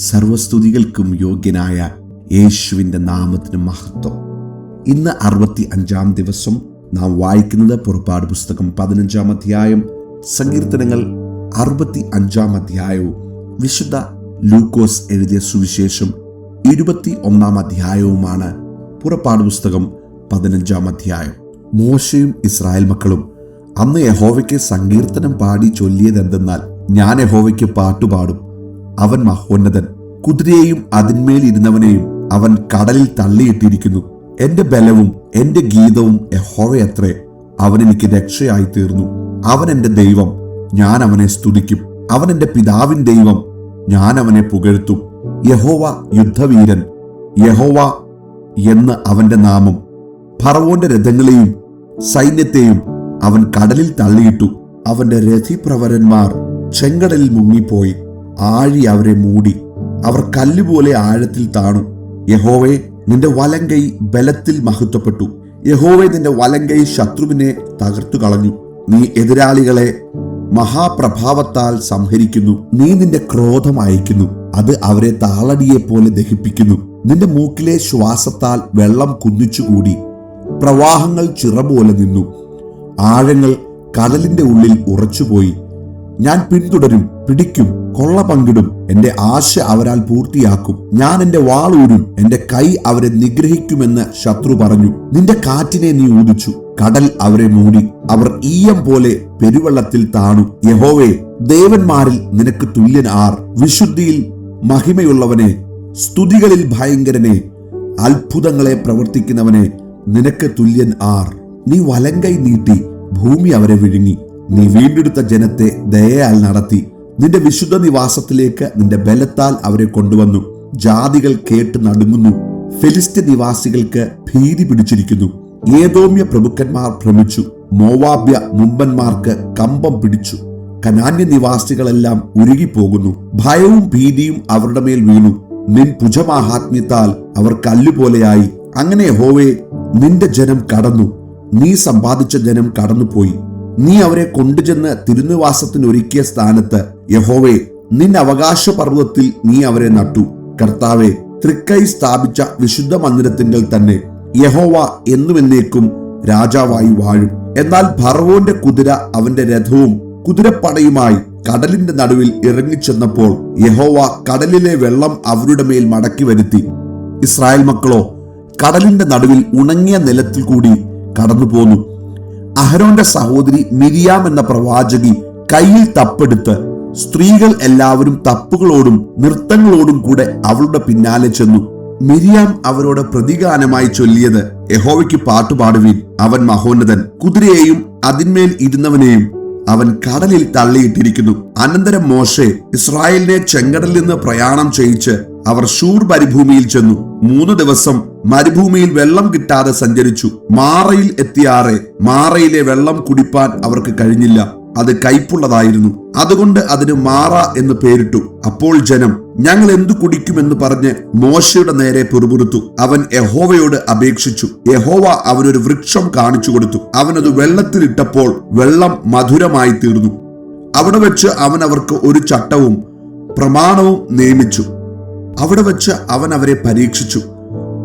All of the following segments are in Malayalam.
സർവസ്തുതികൾക്കും യോഗ്യനായ യേശുവിൻ്റെ നാമത്തിന് മഹത്വം. ഇന്ന് 65-ാം ദിവസം നാം വായിക്കുന്നത് പുറപ്പാട് പുസ്തകം 15-ാം അധ്യായം, സങ്കീർത്തനങ്ങൾ 65-ാം അധ്യായവും വിശുദ്ധ ലൂക്കോസ് എഴുതിയ സുവിശേഷം 21-ാം അധ്യായവുമാണ്. പുറപ്പാട് പുസ്തകം 15-ാം അധ്യായം. മോശയും ഇസ്രായേൽ മക്കളും അന്ന് യഹോവയ്ക്ക് സങ്കീർത്തനം പാടി ചൊല്ലിയതെന്തെന്നാൽ, ഞാൻ യഹോവയ്ക്ക് പാട്ടുപാടും, അവൻ മഹോന്നതൻ, കുതിരയെയും അതിന്മേൽ ഇരുന്നവനെയും അവൻ കടലിൽ തള്ളിയിട്ടിരിക്കുന്നു. എന്റെ ബലവും എന്റെ ഗീതവും യഹോവയത്രേ, അവൻ എനിക്ക് രക്ഷയായി തീർന്നു. അവൻ എന്റെ ദൈവം, ഞാൻ അവനെ സ്തുതിക്കും. അവൻ എന്റെ പിതാവിൻ ദൈവം, ഞാൻ അവനെ പുകഴ്ത്തും. യഹോവ യുദ്ധവീരൻ, യഹോവ എന്ന് അവന്റെ നാമം. ഫറവോന്റെ രഥങ്ങളെയും സൈന്യത്തെയും അവൻ കടലിൽ തള്ളിയിട്ടു. അവന്റെ രഥിപ്രവരന്മാർ ചെങ്കടലിൽ മുങ്ങിപ്പോയി. ആഴി അവരെ മൂടി, അവർ കല്ലുപോലെ ആഴത്തിൽ താണു. യഹോവേ, നിന്റെ വലങ്കൈ ബലത്തിൽ മഹത്വപ്പെട്ടു. യഹോവേ, നിന്റെ വലങ്കൈ ശത്രുവിനെ തകർത്തു കളഞ്ഞു. നീ എതിരാളികളെ മഹാപ്രഭാവത്താൽ സംഹരിക്കുന്നു. നീ നിന്റെ ക്രോധം അയക്കുന്നു, അത് അവരെ താളടിയെ പോലെ ദഹിപ്പിക്കുന്നു. നിന്റെ മൂക്കിലെ ശ്വാസത്താൽ വെള്ളം കുന്നിച്ചുകൂടി, പ്രവാഹങ്ങൾ ചിറ പോലെ നിന്നു. ആഴങ്ങൾ കടലിന്റെ ഉള്ളിൽ ഉറച്ചുപോയി. ഞാൻ പിന്തുടരും, പിടിക്കും, കൊള്ള പങ്കിടും. എന്റെ ആശ അവരാൽ പൂർത്തിയാക്കും. ഞാൻ എന്റെ വാളൂരും, എന്റെ കൈ അവരെ നിഗ്രഹിക്കുമെന്ന് ശത്രു പറഞ്ഞു. നിന്റെ കാറ്റിനെ നീ ഊതിച്ചു, കടൽ അവരെ മൂടി. അവർ ഈയം പോലെ പെരുവെള്ളത്തിൽ താണു. യഹോവേ, ദേവന്മാരിൽ നിനക്ക് തുല്യൻ ആർ? വിശുദ്ധിയിൽ മഹിമയുള്ളവനെ, സ്തുതികളിൽ ഭയങ്കരനെ, അത്ഭുതങ്ങളെ പ്രവർത്തിക്കുന്നവനെ, നിനക്ക് തുല്യൻ ആർ? നീ വലങ്കൈ നീട്ടി ഭൂമി അവരെ വിഴുങ്ങി. നീ വീണ്ടെടുത്ത ജനത്തെ ദയയാൽ നടത്തി. നിന്റെ വിശുദ്ധ നിവാസത്തിലേക്ക് നിന്റെ ബലത്താൽ അവരെ കൊണ്ടുവന്നു. ജാതികൾ കേട്ട് നടുങ്ങുന്നു. ഫെലിസ്ത്യ നിവാസികൾക്ക് ഭീതി പിടിച്ചിരിക്കുന്നു. ഏദോമ്യ പ്രഭുക്കന്മാർ ഭ്രമിച്ചു. മോവാബ്യ മുമ്പന്മാർക്ക് കമ്പം പിടിച്ചു. കനാന്യ നിവാസികളെല്ലാം ഉരുകിപ്പോകുന്നു. ഭയവും ഭീതിയും അവരുടെ മേൽ വീണു. നിൻ ഭുജമാഹാത്മ്യത്താൽ അവർ കല്ലുപോലെയായി. അങ്ങനെ യഹോവേ, നിന്റെ ജനം കടന്നു. നീ സമ്പാദിച്ച ജനം കടന്നുപോയി. നീ അവരെ കൊണ്ടുചെന്ന് തിരുനിവാസത്തിനൊരുക്കിയ സ്ഥാനത്ത്, യഹോവേ, നിൻ അവകാശ പർവ്വതത്തിൽ നീ അവരെ നട്ടു. കർത്താവെ, തൃക്കൈ സ്ഥാപിച്ച വിശുദ്ധ മന്ദിരത്തിങ്കൽ തന്നെ യഹോവ എന്നുമെന്നേക്കും രാജാവായി വാഴും. എന്നാൽ ഫറവോന്റെ കുതിര അവന്റെ രഥവും കുതിരപ്പടയുമായി കടലിന്റെ നടുവിൽ ഇറങ്ങിച്ചെന്നപ്പോൾ യഹോവ കടലിലെ വെള്ളം അവരുടെ മേൽ മടക്കി വരുത്തി. ഇസ്രായേൽ മക്കളോ കടലിന്റെ നടുവിൽ ഉണങ്ങിയ നിലത്തിൽ കൂടി കടന്നു പോന്നു. അഹരോന്റെ സഹോദരി മിരിയാം എന്ന പ്രവാചകി കയ്യിൽ തപ്പെടുത്ത് സ്ത്രീകൾ എല്ലാവരും തപ്പുകളോടും നൃത്തങ്ങളോടും കൂടെ അവളുടെ പിന്നാലെ ചെന്നു. മിരിയാം അവരോട് പ്രതിഗാനമായി ചൊല്ലിയത്, യഹോവയ്ക്ക് പാട്ടുപാടുവീൻ, അവൻ മഹോന്നതൻ, കുതിരയെയും അതിന്മേൽ ഇരുന്നവനെയും അവൻ കടലിൽ തള്ളിയിട്ടിരിക്കുന്നു. അനന്തരം മോശെ ഇസ്രായേലിനെ ചെങ്കടലിൽ നിന്ന് പ്രയാണം ചെയ്യിച്ച് അവർ ശൂർ മരുഭൂമിയിൽ ചെന്നു. 3 ദിവസം മരുഭൂമിയിൽ വെള്ളം കിട്ടാതെ സഞ്ചരിച്ചു. മാറയിൽ എത്തിയാറെ മാറയിലെ വെള്ളം കുടിപ്പാൻ അവർക്ക് കഴിഞ്ഞില്ല. അത് കയ്പുള്ളതായിരുന്നു. അതുകൊണ്ട് അതിന് മാറ എന്ന് പേരിട്ടു. അപ്പോൾ ജനം, ഞങ്ങൾ എന്തു കുടിക്കുമെന്ന് പറഞ്ഞ് മോശയുടെ നേരെ പിറുപിറുത്തു. അവൻ യഹോവയോട് അപേക്ഷിച്ചു. യഹോവ അവനൊരു വൃക്ഷം കാണിച്ചു കൊടുത്തു. അവനത് വെള്ളത്തിലിട്ടപ്പോൾ വെള്ളം മധുരമായി തീർന്നു. അവിടെ വെച്ച് അവൻ അവർക്ക് ഒരു ചട്ടവും പ്രമാണവും നിയമിച്ചു. അവിടെ വെച്ച് അവൻ അവരെ പരീക്ഷിച്ചു.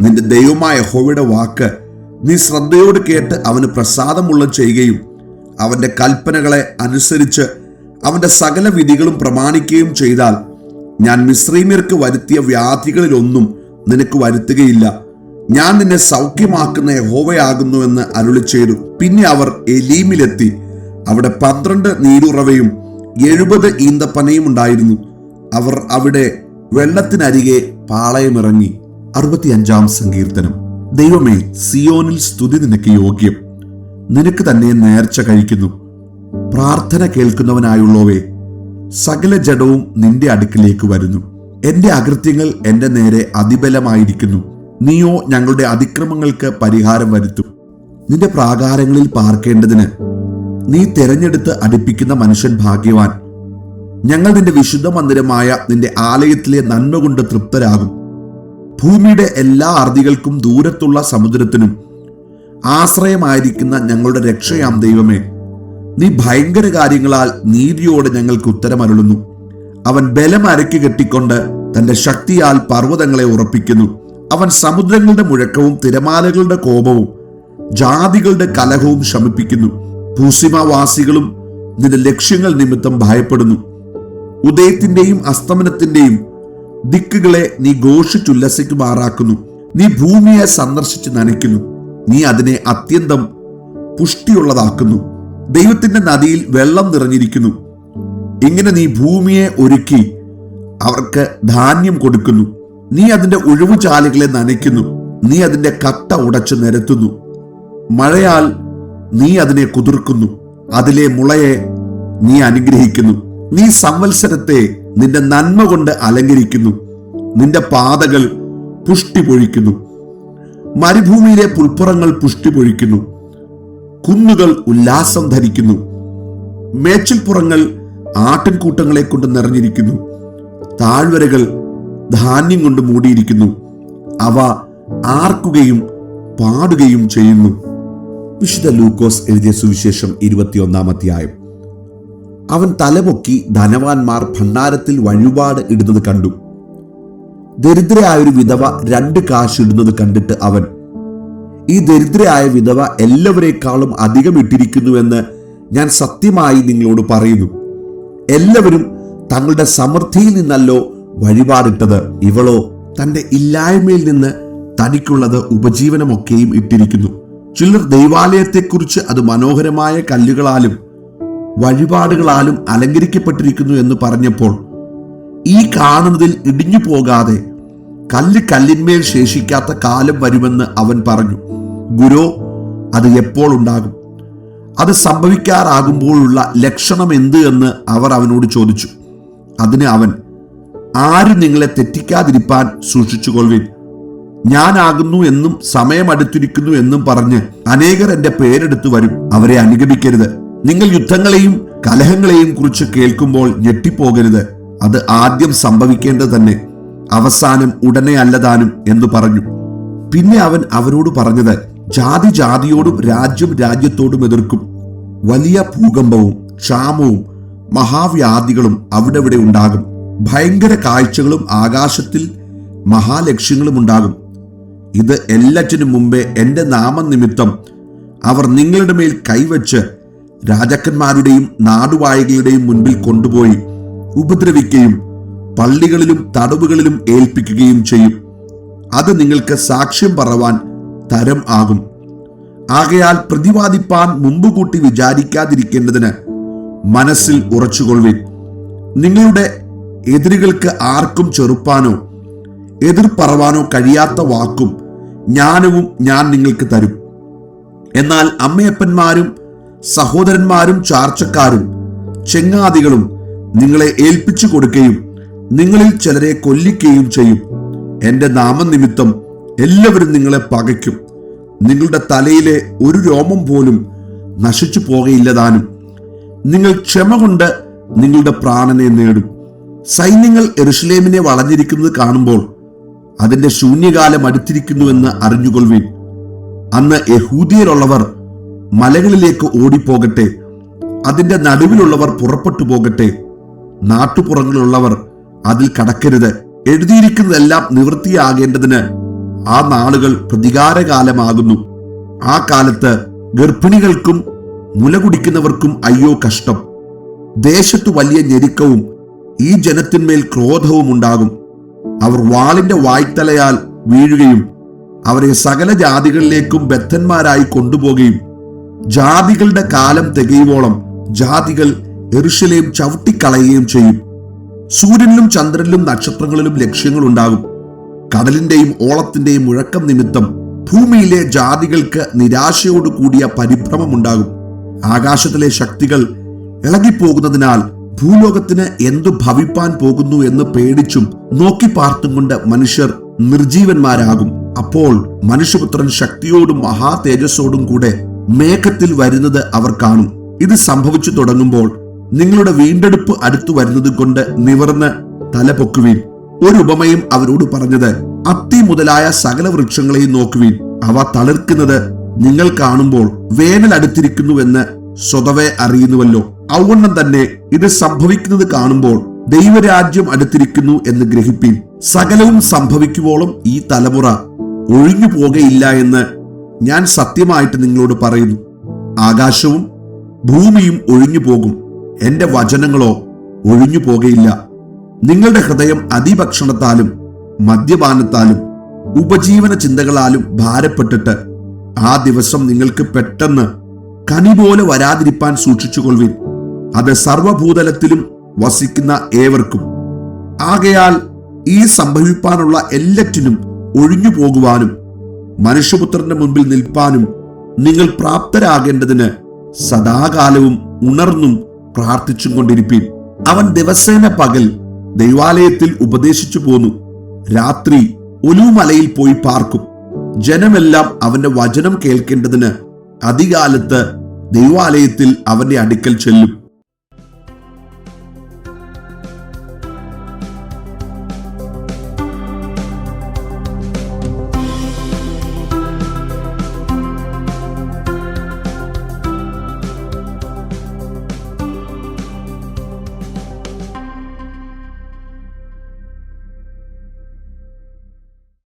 നിന്റെ ദൈവമായ യഹോവയുടെ വാക്ക് നീ ശ്രദ്ധയോട് കേട്ട് അവന് പ്രസാദമുള്ള ചെയ്യുകയും അവന്റെ കൽപ്പനകളെ അനുസരിച്ച് അവന്റെ സകല വിധികളും പ്രമാണിക്കുകയും ചെയ്താൽ, ഞാൻ മിസ്രയീമ്യർക്ക് വരുത്തിയ വ്യാധികളിലൊന്നും നിനക്ക് വരുത്തുകയില്ല. ഞാൻ നിന്നെ സൗഖ്യമാക്കുന്ന യഹോവയാകുന്നുവെന്ന് അരുളിച്ചെയ്തു. പിന്നെ അവർ എലീമിലെത്തി. അവിടെ 12 നീരുറവയും 70 ഈന്തപ്പനയും ഉണ്ടായിരുന്നു. അവർ അവിടെ വെള്ളത്തിനരികെ പാളയമിറങ്ങി. 65-ാം സങ്കീർത്തനം. ദൈവമേ, സിയോനിൽ സ്തുതി നിനക്ക് യോഗ്യം. നിനക്ക് തന്നെ നേർച്ച കഴിക്കുന്നു. പ്രാർത്ഥന കേൾക്കുന്നവനായുള്ളവേ, സകല ജഡവും നിന്റെ അടുക്കിലേക്ക് വരുന്നു. എന്റെ അകൃത്യങ്ങൾ എന്റെ നേരെ അതിബലമായിരിക്കുന്നു. നീയോ ഞങ്ങളുടെ അതിക്രമങ്ങൾക്ക് പരിഹാരം വരുത്തും. നിന്റെ പ്രാകാരങ്ങളിൽ പാർക്കേണ്ടതിന് നീ തെരഞ്ഞെടുത്ത് അടുപ്പിക്കുന്ന മനുഷ്യൻ ഭാഗ്യവാൻ. ഞങ്ങൾ നിന്റെ വിശുദ്ധ മന്ദിരമായ നിന്റെ ആലയത്തിലെ നന്മ കൊണ്ട് തൃപ്തരാകും. ഭൂമിയുടെ എല്ലാ അർദികൾക്കും ദൂരത്തുള്ള സമുദ്രത്തിനും ആശ്രയമായിരിക്കുന്ന ഞങ്ങളുടെ രക്ഷയാം ദൈവമേ, നീ ഭയങ്കര കാര്യങ്ങളാൽ നീതിയോടെ ഞങ്ങൾക്ക് ഉത്തരമരുളുന്നു. അവൻ ബലം അരക്കി കെട്ടിക്കൊണ്ട് തന്റെ ശക്തിയാൽ പർവ്വതങ്ങളെ ഉറപ്പിക്കുന്നു. അവൻ സമുദ്രങ്ങളുടെ മുഴക്കവും തിരമാലകളുടെ കോപവും ജാതികളുടെ കലഹവും ശമിപ്പിക്കുന്നു. ഭൂസിമവാസികളും നിന്റെ ലക്ഷ്യങ്ങൾ നിമിത്തം ഭയപ്പെടുന്നു. ഉദയത്തിന്റെയും അസ്തമനത്തിന്റെയും ദിക്കുകളെ നീ ഘോഷിച്ചുല്ലസിക്കുമാറാക്കുന്നു. നീ ഭൂമിയെ സന്ദർശിച്ച് നനയ്ക്കുന്നു. നീ അതിനെ അത്യന്തം പുഷ്ടിയുള്ളതാക്കുന്നു. ദൈവത്തിന്റെ നദിയിൽ വെള്ളം നിറഞ്ഞിരിക്കുന്നു. ഇങ്ങനെ നീ ഭൂമിയെ ഒരുക്കി അവർക്ക് ധാന്യം കൊടുക്കുന്നു. നീ അതിന്റെ ഒഴിവുചാലുകളെ നനയ്ക്കുന്നു. നീ അതിന്റെ കട്ട ഉടച്ചു നിരത്തുന്നു. മഴയാൽ നീ അതിനെ കുതിർക്കുന്നു. അതിലെ മുളയെ നീ അനുഗ്രഹിക്കുന്നു. നീ സംവത്സരത്തെ നിന്റെ നന്മ കൊണ്ട് അലങ്കരിക്കുന്നു. നിന്റെ പാതകൾ പുഷ്ടി പൊഴിക്കുന്നു. മരുഭൂമിയിലെ പുൽപ്പുറങ്ങൾ പുഷ്ടി പൊഴിക്കുന്നു. കുന്നുകൾ ഉല്ലാസം ധരിക്കുന്നു. മേച്ചിൽപ്പുറങ്ങൾ ആട്ടിൻകൂട്ടങ്ങളെ കൊണ്ട് നിറഞ്ഞിരിക്കുന്നു. താഴ്വരകൾ ധാന്യം കൊണ്ട് മൂടിയിരിക്കുന്നു. അവ ആർക്കുകയും പാടുകയും ചെയ്യുന്നു. വിശുദ്ധ ലൂക്കോസ് എഴുതിയ സുവിശേഷം 21-ാം അധ്യായം. അവൻ തലപൊക്കി ധനവാന്മാർ ഭണ്ഡാരത്തിൽ വഴിപാട് ഇടുന്നത് കണ്ടു. ദരിദ്രയായൊരു വിധവ 2 കാശ് ഇടുന്നത് കണ്ടിട്ട് അവൻ, ഈ ദരിദ്രയായ വിധവ എല്ലാവരെക്കാളും അധികം ഇട്ടിരിക്കുന്നുവെന്ന് ഞാൻ സത്യമായി നിങ്ങളോട് പറയുന്നു. എല്ലാവരും തങ്ങളുടെ സമൃദ്ധിയിൽ നിന്നല്ലോ വഴിപാടിട്ടത്. ഇവളോ തന്റെ ഇല്ലായ്മയിൽ നിന്ന് തനിക്കുള്ളത് ഉപജീവനമൊക്കെയും ഇട്ടിരിക്കുന്നു. ചിലർ ദൈവാലയത്തെക്കുറിച്ച് അത് മനോഹരമായ കല്ലുകളാലും വഴിപാടുകളാലും അലങ്കരിക്കപ്പെട്ടിരിക്കുന്നു എന്ന് പറഞ്ഞപ്പോൾ, ഈ കാണുന്നതിൽ ഇടിഞ്ഞു പോകാതെ കല്ല് കല്ലിന്മേൽ ശേഷിക്കാത്ത കാലം വരുമെന്ന് അവൻ പറഞ്ഞു. ഗുരു, അത് എപ്പോൾ ഉണ്ടാകും? അത് സംഭവിക്കാറാകുമ്പോഴുള്ള ലക്ഷണം എന്ത് എന്ന് അവർ അവനോട് ചോദിച്ചു. അതിന് അവൻ, ആരും നിങ്ങളെ തെറ്റിക്കാതിരിപ്പാൻ സൂക്ഷിച്ചുകൊള്ളുവിൻ. ഞാനാകുന്നു എന്നും സമയമടുത്തിരിക്കുന്നു എന്നും പറഞ്ഞ് അനേകർ എന്റെ പേരെടുത്തു വരും. അവരെ അനുഗമിക്കരുത്. നിങ്ങൾ യുദ്ധങ്ങളെയും കലഹങ്ങളെയും കുറിച്ച് കേൾക്കുമ്പോൾ ഞെട്ടിപ്പോകരുത്. അത് ആദ്യം സംഭവിക്കേണ്ടത് തന്നെ, അവസാനം ഉടനെ അല്ലതാനും എന്ന് പറഞ്ഞു. പിന്നെ അവൻ അവരോട് പറഞ്ഞത്, ജാതി ജാതിയോടും രാജ്യം രാജ്യത്തോടും എതിർക്കും. വലിയ ഭൂകമ്പവും ക്ഷാമവും മഹാവ്യാധികളും അവിടെ ഉണ്ടാകും. ഭയങ്കര കാഴ്ചകളും ആകാശത്തിൽ മഹാലക്ഷ്യങ്ങളും ഉണ്ടാകും. ഇത് എല്ലാറ്റിനും മുമ്പേ എന്റെ നാമനിമിത്തം അവർ നിങ്ങളുടെ മേൽ കൈവച്ച് രാജാക്കന്മാരുടെയും നാടുവാഴികളുടെയും മുൻപിൽ കൊണ്ടുപോയി ഉപദ്രവിക്കുകയും പള്ളികളിലും തടവുകളിലും ഏൽപ്പിക്കുകയും ചെയ്യും. അത് നിങ്ങൾക്ക് സാക്ഷ്യം പറവാൻ തരം ആകും. ആകയാൽ പ്രതിവാദിപ്പാൻ മുമ്പുകൂട്ടി വിചാരിക്കാതിരിക്കേണ്ടതിന് മനസ്സിൽ ഉറച്ചുകൊള്ളുവിൻ. നിങ്ങളുടെ എതിരുകൾക്ക് ആർക്കും ചെറുപ്പാനോ എതിർപ്പറവാനോ കഴിയാത്ത വാക്കും ജ്ഞാനവും ഞാൻ നിങ്ങൾക്ക് തരും. എന്നാൽ അമ്മയപ്പന്മാരും സഹോദരന്മാരും ചാർച്ചക്കാരും ചെങ്ങാതികളും നിങ്ങളെ ഏൽപ്പിച്ചു കൊടുക്കുകയും നിങ്ങളിൽ ചിലരെ കൊല്ലിക്കുകയും ചെയ്യും. എന്റെ നാമനിമിത്തം എല്ലാവരും നിങ്ങളെ പകയ്ക്കും. നിങ്ങളുടെ തലയിലെ ഒരു രോമം പോലും നശിച്ചു പോകയില്ലതാനും. നിങ്ങൾ ക്ഷമ കൊണ്ട് നിങ്ങളുടെ പ്രാണനെ നേടും. സൈന്യങ്ങൾ യെരൂശലേമിനെ വളഞ്ഞിരിക്കുന്നത് കാണുമ്പോൾ അതിന്റെ ശൂന്യകാലം അടുത്തിരിക്കുന്നുവെന്ന് അറിഞ്ഞുകൊള്ളുവിൻ. അന്ന് യഹൂദിയരുള്ളവർ മലകളിലേക്ക് ഓടിപ്പോകട്ടെ. അതിന്റെ നടുവിലുള്ളവർ പുറപ്പെട്ടു പോകട്ടെ. നാട്ടുപുറങ്ങളിലുള്ളവർ അതിൽ കടക്കരുത്. എഴുതിയിരിക്കുന്നതെല്ലാം നിവൃത്തിയാകേണ്ടതിന് ആ നാളുകൾ പ്രതികാരകാലമാകുന്നു. ആ കാലത്ത് ഗർഭിണികൾക്കും മുല കുടിക്കുന്നവർക്കും അയ്യോ കഷ്ടം. ദേശത്തു വലിയ ഞെരുക്കവും ഈ ജനത്തിന്മേൽ ക്രോധവും ഉണ്ടാകും. അവർ വാളിന്റെ വായ്ത്തലയാൽ വീഴുകയും അവരെ സകല ജാതികളിലേക്കും ബദ്ധന്മാരായി കൊണ്ടുപോകുകയും ജാതികളുടെ കാലം തികയുവോളം ജാതികൾ യെരൂശലേം ചവിട്ടിക്കളയുകയും ചെയ്യും. സൂര്യനിലും ചന്ദ്രനിലും നക്ഷത്രങ്ങളിലും ലക്ഷ്യങ്ങളുണ്ടാകും. കടലിന്റെയും ഓളത്തിന്റെയും മുഴക്കം നിമിത്തം ഭൂമിയിലെ ജാതികൾക്ക് നിരാശയോട് കൂടിയ പരിഭ്രമമുണ്ടാകും. ആകാശത്തിലെ ശക്തികൾ ഇളകിപ്പോകുന്നതിനാൽ ഭൂലോകത്തിന് എന്തു ഭവിപ്പാൻ പോകുന്നു എന്ന് പേടിച്ചും നോക്കി പാർത്തും കൊണ്ട് മനുഷ്യർ നിർജീവന്മാരാകും. അപ്പോൾ മനുഷ്യപുത്രൻ ശക്തിയോടും മഹാ തേജസ്സോടും കൂടെ മേഘത്തിൽ വരുന്നത് അവർ കാണും. ഇത് സംഭവിച്ചു തുടങ്ങുമ്പോൾ നിങ്ങളുടെ വീണ്ടെടുപ്പ് അടുത്തു വരുന്നത് കൊണ്ട് നിവർന്ന് തല പൊക്കുവീൻ. ഒരു ഉപമയും അവരോട് പറഞ്ഞത്, അത്തി മുതലായ സകല വൃക്ഷങ്ങളെയും നോക്കുവീൻ. അവ തളിർക്കുന്നത് നിങ്ങൾ കാണുമ്പോൾ വേനൽ അടുത്തിരിക്കുന്നുവെന്ന് സ്വതവേ അറിയുന്നുവല്ലോ. ഔവണ്ണം തന്നെ ഇത് സംഭവിക്കുന്നത് കാണുമ്പോൾ ദൈവരാജ്യം അടുത്തിരിക്കുന്നു എന്ന് ഗ്രഹിപ്പീൻ. സകലവും സംഭവിക്കുവോളം ഈ തലമുറ ഒഴിഞ്ഞു പോകയില്ല എന്ന് ഞാൻ സത്യമായിട്ട് നിങ്ങളോട് പറയുന്നു. ആകാശവും ഭൂമിയും ഒഴിഞ്ഞു പോകും, എന്റെ വചനങ്ങളോ ഒഴിഞ്ഞു പോകയില്ല. നിങ്ങളുടെ ഹൃദയം അതിഭക്ഷണത്താലും മദ്യപാനത്താലും ഉപജീവന ചിന്തകളാലും ഭാരപ്പെട്ടിട്ട് ആ ദിവസം നിങ്ങൾക്ക് പെട്ടെന്ന് കനി പോലെ വരാതിരിപ്പാൻ സൂക്ഷിച്ചുകൊള്ളുവിൻ. അത് സർവഭൂതലത്തിലും വസിക്കുന്ന ഏവർക്കും. ആകയാൽ ഈ സംഭവിപ്പാനുള്ള എല്ലാറ്റിനും ഒഴിഞ്ഞു പോകുവാനും മനുഷ്യപുത്രന്റെ മുൻപിൽ നിൽപ്പാനും നിങ്ങൾ പ്രാപ്തരാകേണ്ടതിന് സദാകാലവും ഉണർന്നും പ്രാർത്ഥിച്ചും കൊണ്ടിരിപ്പീൻ. അവൻ ദിവസേന പകൽ ദൈവാലയത്തിൽ ഉപദേശിച്ചു പോന്നു, രാത്രി ഒലിവുമലയിൽ പോയി പാർക്കും. ജനമെല്ലാം അവന്റെ വചനം കേൾക്കേണ്ടതിന് അതികാലത്ത് ദൈവാലയത്തിൽ അവന്റെ അടുക്കൽ ചെല്ലും.